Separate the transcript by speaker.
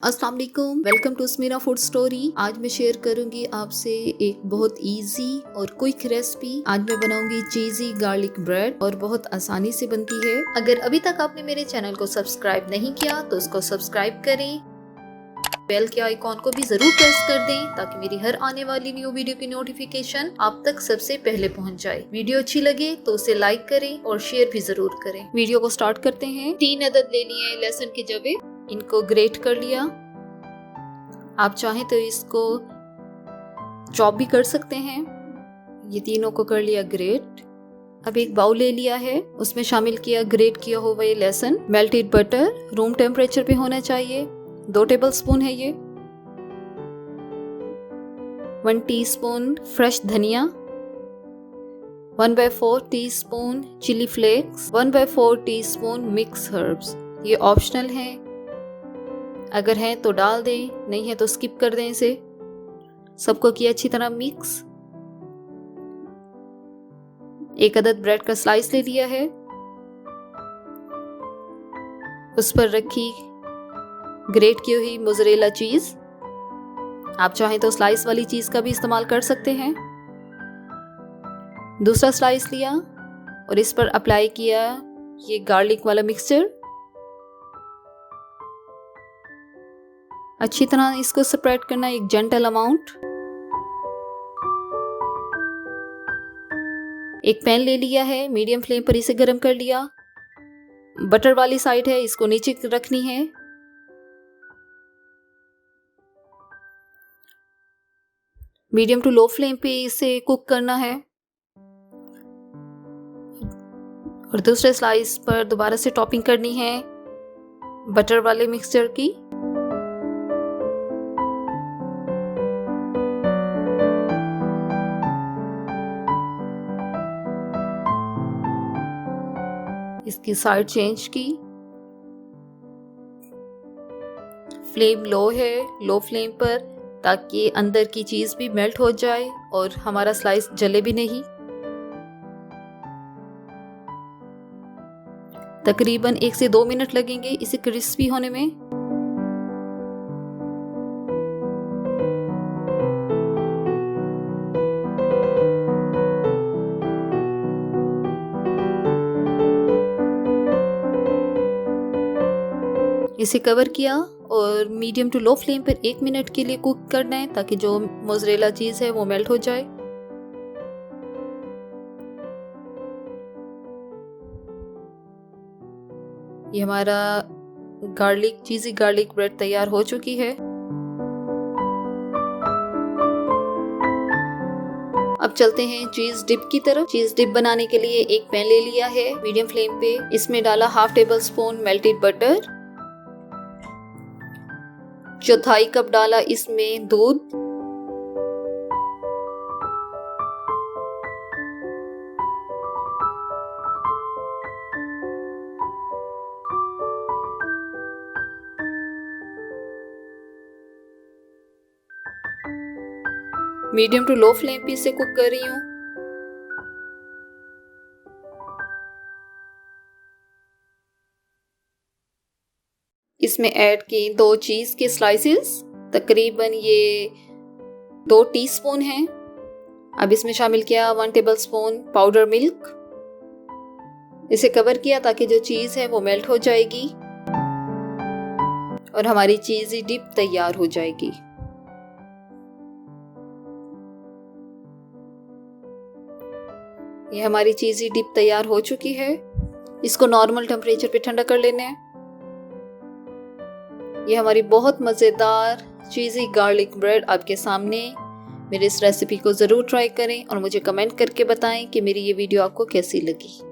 Speaker 1: अस्सलाम वालेकुम, welcome to स्मीरा food story. आज मैं शेयर करूंगी आपसे एक बहुत इजी और क्विक रेसिपी। आज मैं बनाऊंगी चीजी गार्लिक ब्रेड और बहुत आसानी से बनती है। अगर अभी तक आपने मेरे चैनल को सब्सक्राइब नहीं किया तो उसको सब्सक्राइब करें, बेल के आइकॉन को भी जरूर प्रेस कर दें ताकि मेरी हर आने वाली न्यू वीडियो की नोटिफिकेशन आप तक सबसे पहले पहुंच जाए। वीडियो अच्छी लगे तो उसे लाइक करें और शेयर भी जरूर करें। वीडियो को स्टार्ट करते हैं। 3 अदद ले लिए लहसुन के जवे, इनको ग्रेट कर लिया। आप चाहें तो इसको चॉप भी कर सकते हैं। ये तीनों को कर लिया ग्रेट। अब एक बाउल ले लिया है, उसमें शामिल किया ग्रेट किया हुआ ये लहसुन। मेल्टेड बटर रूम टेम्परेचर पे होना चाहिए, 2 टेबलस्पून है ये। 1 टीस्पून फ्रेश धनिया, 1/4 teaspoon chilli flakes, 1/4 teaspoon mix herbs. ये ऑप्शनल है, अगर है तो डाल दें, नहीं है तो स्किप कर दें इसे। सबको किया अच्छी तरह मिक्स। 1 अदद ब्रेड का स्लाइस ले लिया है, उस पर रखी ग्रेट की हुई मोज़रेला चीज। आप चाहें तो स्लाइस वाली चीज का भी इस्तेमाल कर सकते हैं। दूसरा स्लाइस लिया और इस पर अप्लाई किया ये गार्लिक वाला मिक्सचर। अच्छी तरह इसको स्प्रेड करना, एक जेंटल अमाउंट। एक पैन ले लिया है, मीडियम फ्लेम पर इसे गर्म कर लिया। बटर वाली साइड है, इसको नीचे रखनी है। मीडियम टू लो फ्लेम पे इसे कुक करना है। और दूसरे स्लाइस पर दोबारा से टॉपिंग करनी है बटर वाले मिक्सचर की। इसकी साइड चेंज की। फ्लेम लो है, लो फ्लेम पर, ताकि अंदर की चीज भी मेल्ट हो जाए और हमारा स्लाइस जले भी नहीं। तकरीबन 1 से 2 मिनट लगेंगे इसे क्रिस्पी होने में। इसे कवर किया और मीडियम टू लो फ्लेम पर 1 मिनट के लिए कुक करना है ताकि जो मोज़रेला चीज है वो मेल्ट हो जाए। ये हमारा चीज़ी गार्लिक ब्रेड तैयार हो चुकी है। अब चलते हैं चीज डिप की तरफ। चीज डिप बनाने के लिए एक पैन ले लिया है मीडियम फ्लेम पे। इसमें डाला 1/2 टेबलस्पून मेल्टेड बटर। 1/4 कप डाला इसमें दूध। मीडियम टू लो फ्लेम पे इसे कुक कर रही हूँ। इसमें ऐड की 2 चीज के स्लाइसेस, तकरीबन ये 2 टीस्पून हैं। अब इसमें शामिल किया 1 टेबलस्पून पाउडर मिल्क। इसे कवर किया ताकि जो चीज है वो मेल्ट हो जाएगी और हमारी चीज़ी डिप तैयार हो जाएगी। ये हमारी चीज़ी डिप तैयार हो चुकी है। इसको नॉर्मल टेम्परेचर पे ठंडा कर लेना है। ये हमारी बहुत मज़ेदार चीज़ी गार्लिक ब्रेड आपके सामने। मेरे इस रेसिपी को ज़रूर ट्राई करें और मुझे कमेंट करके बताएं कि मेरी ये वीडियो आपको कैसी लगी।